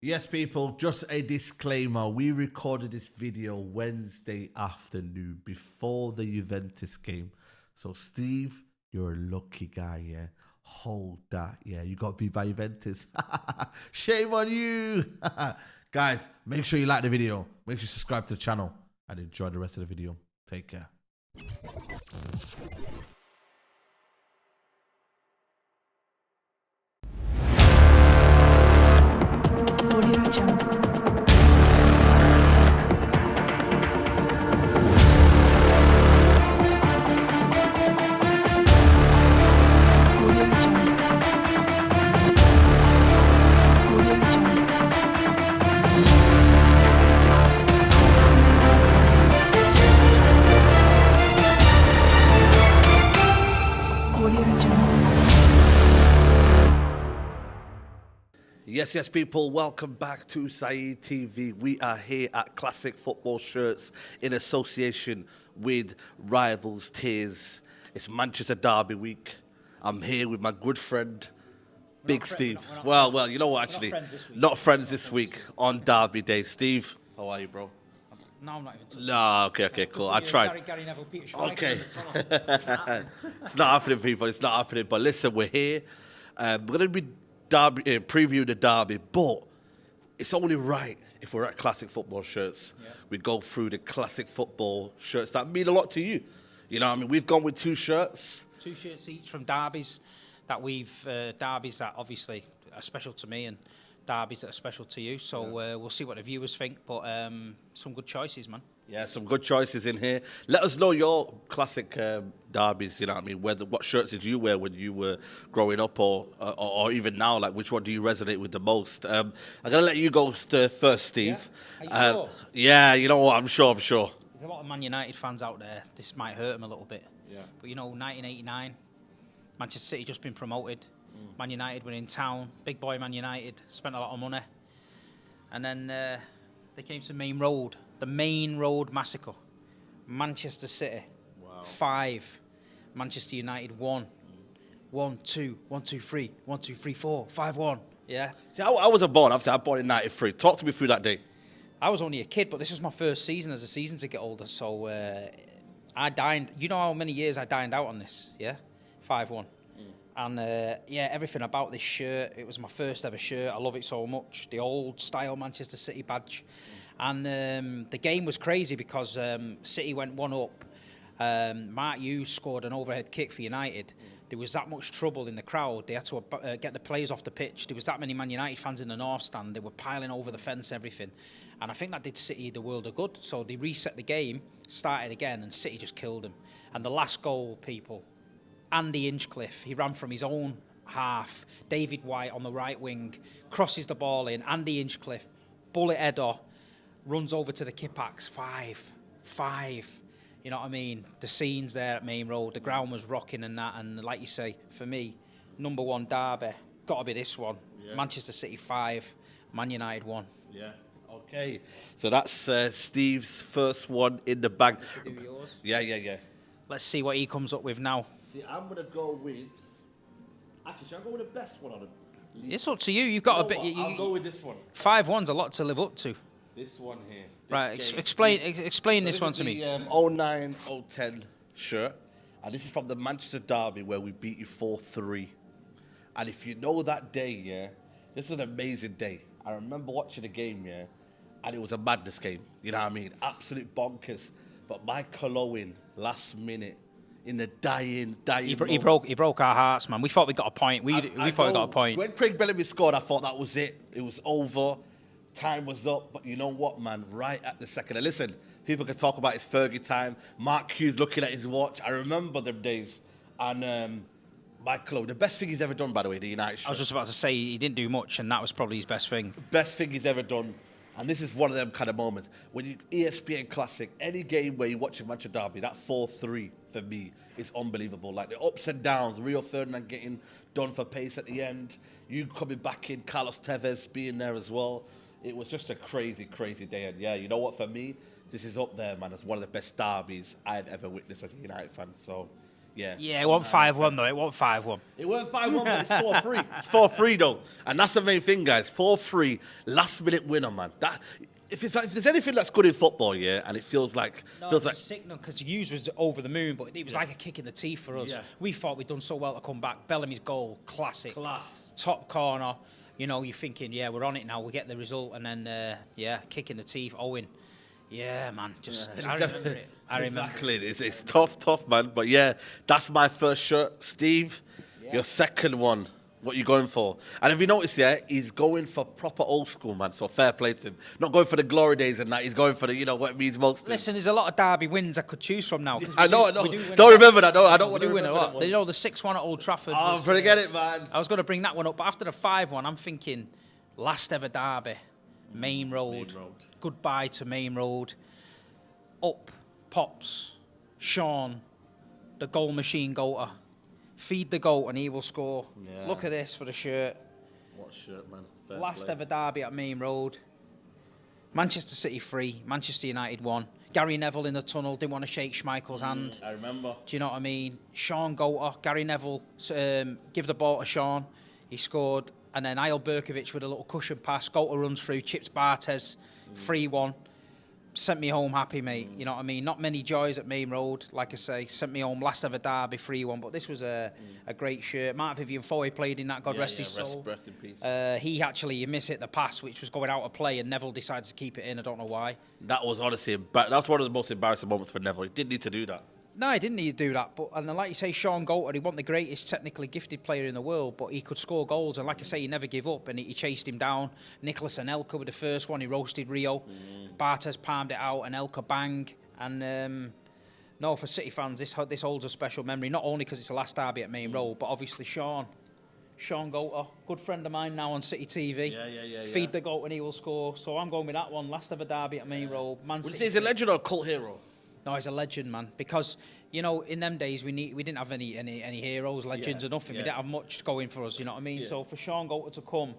Yes, people, just a disclaimer. We recorded this video Wednesday afternoon before the Juventus game. So, Steve, you're a lucky guy, yeah? Hold that, yeah? You got beat by Juventus. Shame on you. Guys, make sure you like the video. Make sure you subscribe to the channel and enjoy the rest of the video. Take care. Audio Jungle. Audio Jungle. Audio Jungle. Audio Jungle. Yes, people, welcome back to Saeed TV. We are here at Classic Football Shirts in association with Rivals Tears. It's Manchester Derby week. I'm here with my good friend, Big Steve. Well, you know what, actually? Not friends this week on Derby Day. Steve, how are you, bro? No, I'm not even. No, okay, cool. I tried. Gary Neville, Peter Schmeichel Okay. on the tunnel. It's not happening, people. It's not happening. But listen, we're here. We're going to be preview the derby, but it's only right if we're at Classic Football Shirts. Yeah. We go through the Classic Football Shirts that mean a lot to you. You know what I mean? We've gone with 2 shirts. 2 shirts each from derbies that derbies that obviously are special to me and derbies that are special to you. So we'll see what the viewers think, but some good choices, man. Yeah, some good choices in here. Let us know your classic derbies, you know what I mean? What shirts did you wear when you were growing up or even now? Like, which one do you resonate with the most? I'm going to let you go first, Steve. Yeah? Are you sure? Yeah, you know what? I'm sure. There's a lot of Man United fans out there. This might hurt them a little bit. Yeah. But, 1989, Manchester City just been promoted. Man United were in town. Big boy Man United. Spent a lot of money. And then they came to Main Road. The Main Road Massacre. Manchester City. Wow. 5. Manchester United 1. 1, 2, 1, 2, 3, 1, 2, 3, 4, 5, 1. Yeah. See, I wasn't born. Obviously, I was born in 93. Talk to me through that day. I was only a kid, but this was my first season as a season ticket holder. So I dined. You know how many years I dined out on this? Yeah, 5-1. And everything about this shirt. It was my first ever shirt. I love it so much. The old style Manchester City badge. And the game was crazy because City went 1 up. Mark Hughes scored an overhead kick for United. There was that much trouble in the crowd. They had to get the players off the pitch. There was that many Man United fans in the North Stand. They were piling over the fence, everything. And I think that did City the world of good. So they reset the game, started again, and City just killed them. And the last goal, people, Andy Hinchcliffe, he ran from his own half. David White on the right wing, crosses the ball in. Andy Hinchcliffe, bullet header, runs over to the Kippax. 5. You know what I mean? The scenes there at Main Road, the ground was rocking and that. And like you say, for me, number 1 derby, got to be this one. Yeah. Manchester City 5, Man United 1. Yeah. Okay. So that's Steve's first one in the bag. Do yours. Yeah. Let's see what he comes up with now. See, I'm going to go with... Actually, should I go with the best one on it? It's up to you. You've got a bit. I'll go with this one. 5-1's a lot to live up to. This one here. Right, This game. explain So this one to me. This is the 09-010 shirt. And this is from the Manchester Derby where we beat you 4-3. And if you know that day, yeah, this is an amazing day. I remember watching the game, yeah, and it was a madness game. You know what I mean? Absolute bonkers. But Michael Owen, last minute, in the dying He moments. broke our hearts, man. We thought we got a point. We thought we got a point. When Craig Bellamy scored, I thought that was it. It was over. Time was up. But you know what, man? Right at the second. And listen, people can talk about his Fergie time. Mark Hughes looking at his watch. I remember them days. And Michael Owen, the best thing he's ever done, by the way, the United shirt. I was just about to say he didn't do much, and that was probably his best thing. Best thing he's ever done. And this is one of them kind of moments. When you ESPN Classic, any game where you're watching Manchester Derby, that 4-3 for me is unbelievable. Like the ups and downs, Rio Ferdinand getting done for pace at the end, you coming back in, Carlos Tevez being there as well. It was just a crazy, crazy day. And yeah, you know what, for me, this is up there, man. It's one of the best derbies I've ever witnessed as a United fan. So Yeah. Yeah, it wasn't 5-1 though. It wasn't 5-1. It weren't 5-1, but it's 4-3. It's 4-3 though, and that's the main thing, guys. 4-3, last minute winner, man. That if there's anything that's good in football, yeah, and it feels like It's a signal because Hughes was over the moon, but it was like a kick in the teeth for us. Yeah. We thought we'd done so well to come back. Bellamy's goal, classic, Class. top corner. You know, you're thinking, yeah, we're on it now. We get the result, and then kick in the teeth. Owen, yeah, man, I remember it. Exactly, it's tough, man. But yeah, that's my first shirt, Steve. Your second one. What you going for? And if you notice, yeah, he's going for proper old school, man. So fair play to him. Not going for the glory days and that. He's going for the, what it means most. To him. Listen, there's a lot of derby wins I could choose from now. I know. Don't remember that. No, I don't want to win remember a lot. that one. You know, the 6-1 at Old Trafford. Oh, forget it, man. I was going to bring that one up, but after the 5-1, I'm thinking last ever derby, Main Road. Goodbye to Main Road. Up pops Sean, the goal machine goater. Feed the goat and he will score. Yeah. Look at this for the shirt. What shirt, man? Fair Last play. ever derby at Main Road. Manchester City 3, Manchester United 1. Gary Neville in the tunnel, didn't want to shake Schmeichel's hand. I remember. Do you know what I mean? Sean Goater, Gary Neville, give the ball to Sean. He scored. And then Ayel Berkovic with a little cushion pass. Goater runs through, chips Barthez, 3-1. Sent me home happy, mate. You know what I mean? Not many joys at Main Road, like I say. Sent me home last ever derby, 3-1. But this was a great shirt. Mark Vivian Foy played in that, God rest his soul. Rest in peace. He actually, you miss hit the pass, which was going out of play, and Neville decides to keep it in. I don't know why. That was honestly, that's one of the most embarrassing moments for Neville. He didn't need to do that. No, he didn't need to do that. But and like you say, Sean Goater, he wasn't the greatest technically gifted player in the world, but he could score goals. And like I say, he never gave up, and he chased him down. Nicholas Anelka with the first one, he roasted Rio. Barthez palmed it out, and Elka bang. And no, for City fans, this holds a special memory. Not only because it's the last derby at Main Road, but obviously Sean Goater, good friend of mine now on City TV. Yeah. Feed the goat and he will score. So I'm going with that one. Last ever derby at Main Road. Man City. He's a legend or a cult hero? No, he's a legend, man. Because in them days we didn't have any heroes, legends, or nothing. We didn't have much going for us. You know what I mean? Yeah. So for Sean Goater to come,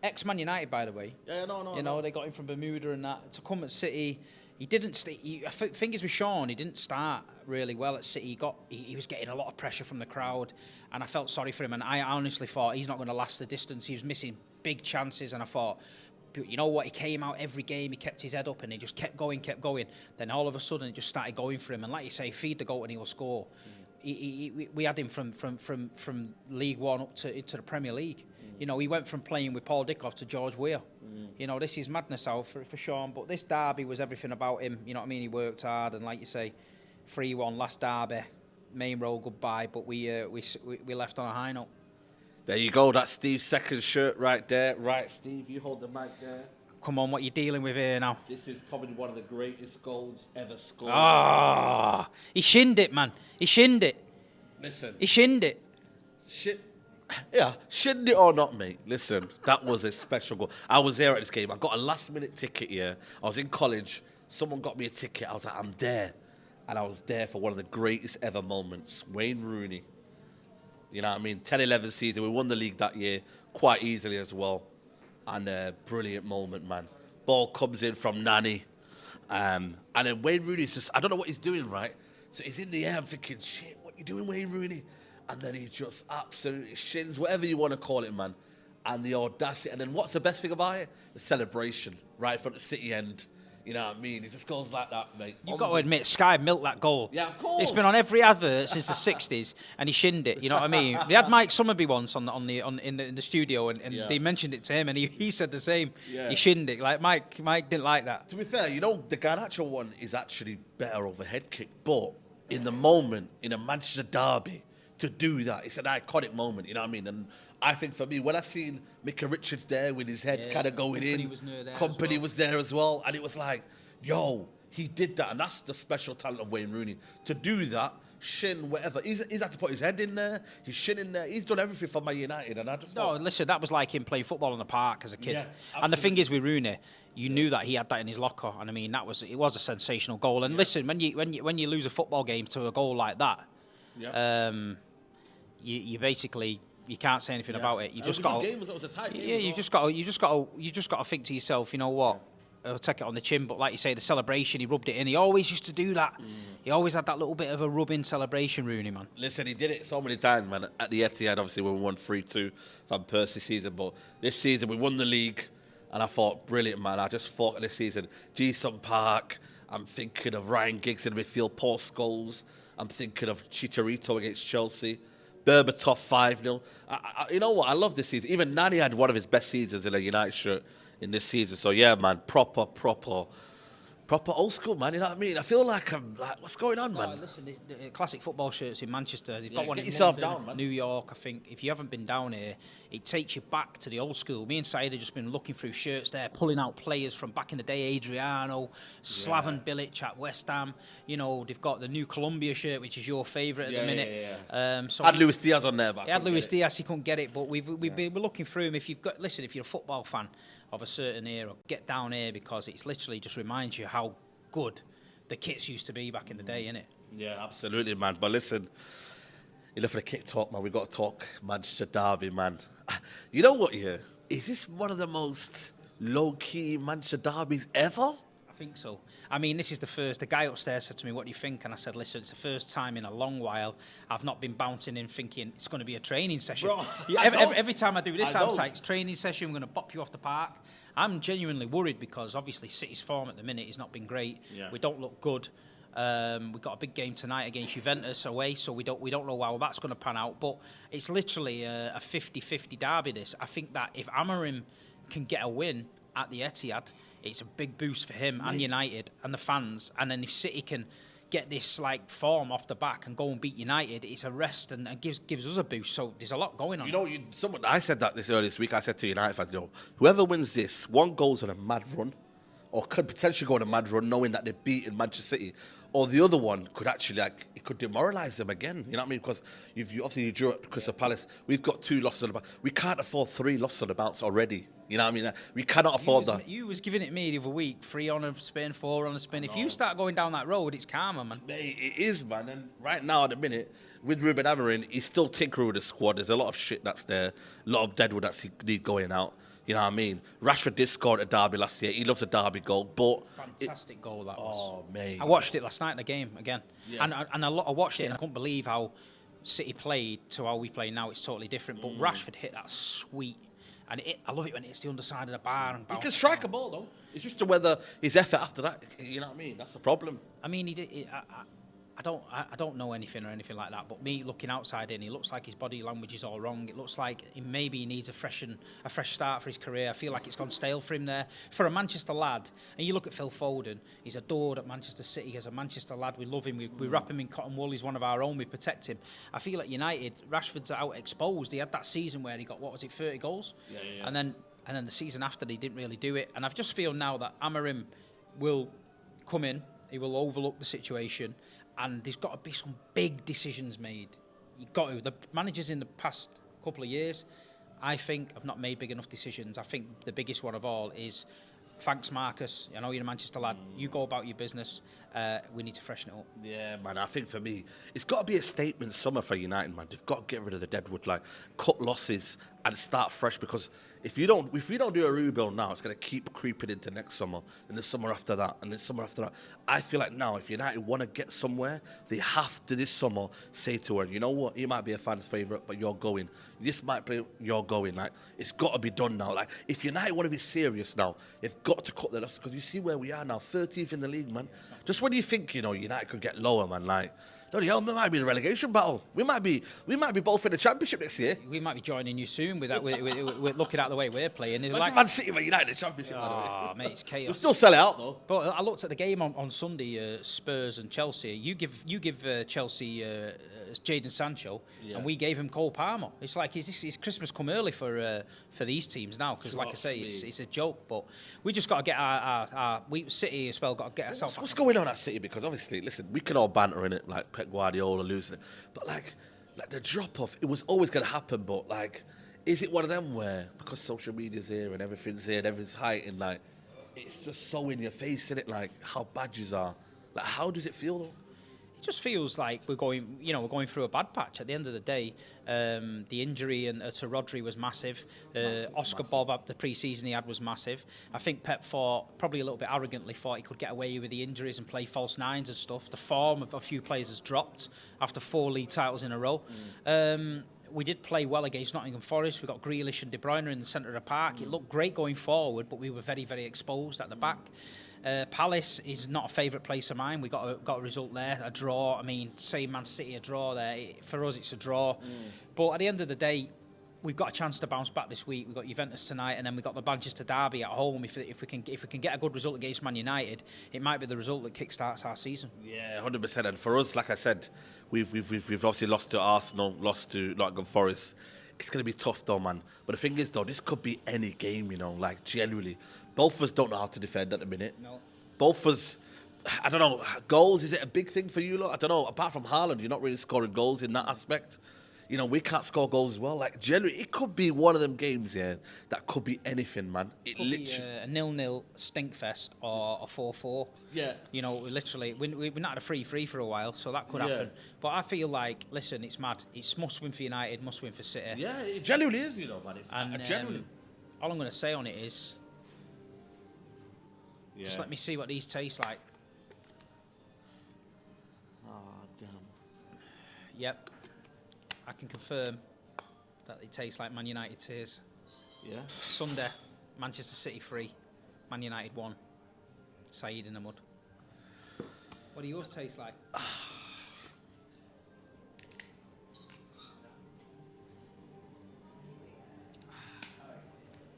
ex-Man United, by the way. Yeah, no. You know, they got him from Bermuda and that to come at City. He didn't. Thing is with Sean, he didn't start really well at City. He was getting a lot of pressure from the crowd, and I felt sorry for him. And I honestly thought he's not going to last the distance. He was missing big chances, and I thought, you know what? He came out every game. He kept his head up, and he just kept going. Then all of a sudden, it just started going for him. And like you say, feed the goat, and he will score. We had him from League One up into the Premier League. You know, he went from playing with Paul Dickoff to George Weah. You know, this is madness out for Sean. But this derby was everything about him. You know what I mean? He worked hard, and like you say, 3-1 last derby, Main Road goodbye. But we left on a high note. There you go. That's Steve's second shirt right there. Right, Steve, you hold the mic there. Come on, what you dealing with here now? This is probably one of the greatest goals ever scored. Ah, he shinned it, man. He shinned it. Listen. He shinned it. Shinned it or not, mate. Listen, that was a special goal. I was there at this game. I got a last-minute ticket here. I was in college. Someone got me a ticket. I was like, I'm there. And I was there for one of the greatest ever moments. Wayne Rooney. You know what I mean? 10-11 season. We won the league that year quite easily as well. And a brilliant moment, man. Ball comes in from Nani. And then Wayne Rooney's just, I don't know what he's doing, right? So he's in the air. I'm thinking, shit, what you doing, Wayne Rooney? And then he just absolutely shins, whatever you want to call it, man. And the audacity. And then what's the best thing about it? The celebration right in front of the City end. You know what I mean? It just goes like that, mate. You've got to admit, Sky milked that goal. Yeah, of course. It's been on every advert since the 60s, and he shinned it. You know what I mean? We had Mike Summerby once in the studio, and they mentioned it to him, and he said the same. Yeah. He shinned it. Like Mike didn't like that. To be fair, you know, the Garnacho one is actually better over head kick, but in the moment, in a Manchester derby, to do that, it's an iconic moment. You know what I mean? And I think for me, when I seen Micah Richards there with his head kind of going in, Company was there as well, and it was like, yo, he did that, and that's the special talent of Wayne Rooney. To do that, shin, whatever. He's had to put his head in there, his shin in there. He's done everything for Man United, and I just thought... No, listen, that was like him playing football in the park as a kid. Yeah, and the thing is with Rooney, you knew that he had that in his locker, and I mean, it was a sensational goal. And listen, when you lose a football game to a goal like that, you basically... You can't say anything about it. You just got. Game, was a tight game you just got to think to yourself. You know what? he'll take it on the chin. But like you say, the celebration, he rubbed it in. He always used to do that. He always had that little bit of a rub-in celebration, Rooney, man. Listen, he did it so many times, man. At the Etihad, obviously, when we won 3-2 Van Persie season. But this season, we won the league. And I thought, brilliant, man. I just thought this season, G-Sun Park. I'm thinking of Ryan Giggs in midfield, Paul Scholes. I'm thinking of Chicharito against Chelsea. Berbatov 5-0. You know what? I love this season. Even Nani had one of his best seasons in a United shirt in this season. So, yeah, man, proper old school, man. You know what I mean? I feel like I'm like, what's going on, man? Listen, the classic football shirts in Manchester. They've got one get in yourself London, down, man. New York. I think if you haven't been down here, it takes you back to the old school. Me and Saeed have just been looking through shirts there, pulling out players from back in the day. Adriano, Slaven Bilic at West Ham. You know, they've got the new Colombia shirt, which is your favourite at the minute. So had Luis Diaz on there, but he had Luis Diaz. He couldn't get it, but we're looking through him. If you're a football fan of a certain era, get down here because it's literally just reminds you how good the kits used to be back in the day, innit? Yeah, absolutely, man. But listen, enough for the kick talk, man. We got to talk Manchester derby, man. You know what? Yeah, is this one of the most low-key Manchester derbies ever? I think so. I mean, this is the first. The guy upstairs said to me, "What do you think?" And I said, "Listen, it's the first time in a long while I've not been bouncing in thinking it's going to be a training session." Bro, every time I do this, I'm like, "It's training session. We're going to bop you off the park." I'm genuinely worried because obviously City's form at the minute has not been great. Yeah. We don't look good. We've got a big game tonight against Juventus away, so we don't know how that's going to pan out. But it's literally a 50-50 derby. This, I think that if Amorim can get a win at the Etihad, it's a big boost for him and United and the fans. And then if City can get this like form off the back and go and beat United, it's a rest and gives us a boost. So there's a lot going on. You know, I said that earlier this week. I said to United fans, whoever wins this, one goes on a mad run, or could potentially go on a mad run, knowing that they're beating Manchester City, or the other one could actually it could demoralise them again. You know what I mean? Because you drew at Crystal Palace. We've got 2 losses on the bounce. We can't afford 3 losses on the bounce already. You know what I mean? We cannot afford that. You was giving it me the other week, 3 on a spin, 4 on a spin. If you start going down that road, it's karma, man. Mate, it is, man. And right now, at the minute, with Ruben Amorim, he's still tinkering with the squad. There's a lot of shit that's there, a lot of deadwood that's need going out. You know what I mean? Rashford did score at a derby last year. He loves a derby goal, but fantastic goal that was. Oh, mate! I watched it last night in the game again, and I watched it and I couldn't believe how City played to how we play now. It's totally different. But Rashford hit that sweet, and I love it when it's the underside of the bar and he can strike a ball though. It's just to whether his effort after that. You know what I mean? That's the problem. I mean, he did. I don't know anything or anything like that, but me looking outside in, he looks like his body language is all wrong. It looks like maybe he needs a fresh start for his career. I feel like it's gone stale for him there. For a Manchester lad, and you look at Phil Foden, he's adored at Manchester City as a Manchester lad. We love him. We wrap him in cotton wool. He's one of our own. We protect him. I feel at United, Rashford's out exposed. He had that season where he got, 30 goals? Yeah. And then the season after, he didn't really do it. And I just feel now that Amorim will come in, he will overlook the situation, and there's got to be some big decisions made. You've got to. The managers in the past couple of years, I think, have not made big enough decisions. I think the biggest one of all is, thanks, Marcus. I know you're a Manchester lad. You go about your business. We need to freshen it up. Yeah, man. I think for me, it's got to be a statement summer for United, man. They've got to get rid of the deadwood, cut losses and start fresh. Because if we don't do a rebuild now, it's going to keep creeping into next summer and the summer after that and the summer after that. I feel like now, if United want to get somewhere, they have to this summer say to her, you know what, he might be a fan's favourite, but you're going. This might be, you're going. It's got to be done now. If United want to be serious now, they've got to cut the losses. Because you see where we are now, 13th in the league, man. Just when you think, United could get lower, man, we might be in a relegation battle. We might be both in the Championship next year. We might be joining you soon with that. We're looking at the way we're playing. It's Man City, Man United, the Championship. Oh, mate, it's chaos. We'll still sell it out though. But I looked at the game on Sunday, Spurs and Chelsea. You give Chelsea Jadon Sancho, and we gave him Cole Palmer. It's like is Christmas come early for these teams now? Because like I say, it's a joke. But we just got to get our City as well. Got to get ourselves. What's going on at City? Because obviously, listen, we can all banter in it like Pep Guardiola losing it, but like the drop off, it was always going to happen. But is it one of them where because social media's here and everything's here and everything's heightened, it's just so in your face, isn't it? How bad you are. How does it feel though? just feels like we're going through a bad patch. At the end of the day, the injury to Rodri was massive. Oscar Bob, the pre-season he had was massive. I think Pep probably a little bit arrogantly thought he could get away with the injuries and play false nines and stuff. The form of a few players has dropped after 4 league titles in a row. We did play well against Nottingham Forest. We got Grealish and De Bruyne in the centre of the park. It looked great going forward, but we were very, very exposed at the back. Palace is not a favourite place of mine. We got a result there, a draw. I mean, say Man City a draw there. For us, it's a draw. But at the end of the day, we've got a chance to bounce back this week. We've got Juventus tonight, and then we've got the Manchester derby at home. If we can get a good result against Man United, it might be the result that kickstarts our season. Yeah, 100%. And for us, like I said, we've obviously lost to Arsenal, lost to Nottingham Forest. It's going to be tough though, man. But the thing is though, this could be any game, like genuinely. Both of us don't know how to defend at the minute. No. Both of us, I don't know, goals, is it a big thing for you lot? I don't know. Apart from Haaland, you're not really scoring goals in that aspect. We can't score goals as well. Like, generally, it could be one of them games, that could be anything, man. It Could literally... be a 0-0 stinkfest or a 4-4. Yeah. We've not had a 3-3 for a while, so that could happen. But I feel like, listen, it's mad. It's must win for United, must win for City. Yeah, it genuinely is, man. And Genuinely. all I'm going to say on it is, just let me see what these taste like. Oh, damn. Yep. I can confirm that it tastes like Man United tears. Yeah. Sunday, Manchester City 3, Man United 1. Saeed in the mud. What do yours taste like?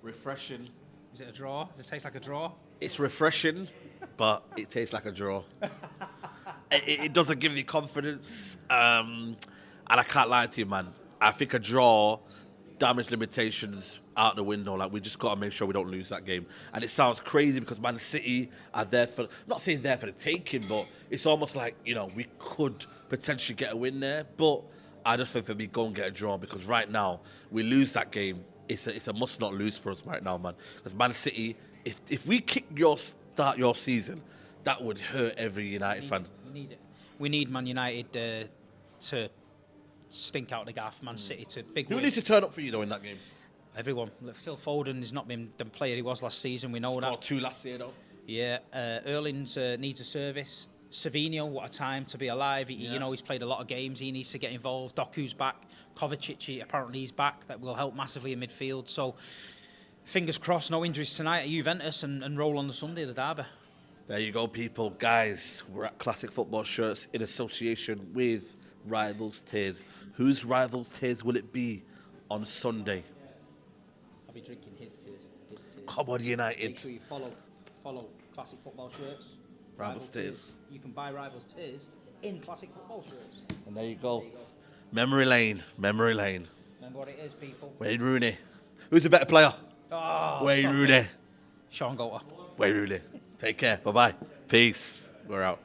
Refreshing. Is it a draw? Does it taste like a draw? It's refreshing, but it tastes like a draw. It doesn't give me confidence. And I can't lie to you, man. I think a draw, damage limitations out the window. Like, we just got to make sure we don't lose that game. And it sounds crazy because Man City are there for, not saying there for the taking, but it's almost like, we could potentially get a win there. But I just think for me, go and get a draw because right now, we lose that game. It's a must not lose for us right now, man. Because Man City, if we start your season, that would hurt every United fan. We need it. We need Man United to stink out the gaff. Man City to big Who win. needs to turn up for you, though, in that game? Everyone. Look, Phil Foden has not been the player he was last season. We know Scored that. 2 last year, though. Yeah. Erling's needs a service. Savinho, what a time to be alive. He's played a lot of games. He needs to get involved. Doku's back. Kovacic, apparently he's back. That will help massively in midfield. So, fingers crossed, no injuries tonight at Juventus and roll on the Sunday, the derby. There you go, people. Guys, we're at Classic Football Shirts in association with Rivals Tears. Whose Rivals Tears will it be on Sunday? I'll be drinking his tears. Come on, United. Make sure you follow Classic Football Shirts. Rivals Tears. You can buy Rivals Tears in Classic Football Shirts. And there you go. Memory lane. Memory lane. Remember what it is, people. Wayne Rooney. Who's the better player? Wayne Rooney. Sean Goater. Wayne Rooney. Take care. Bye-bye. Peace. We're out.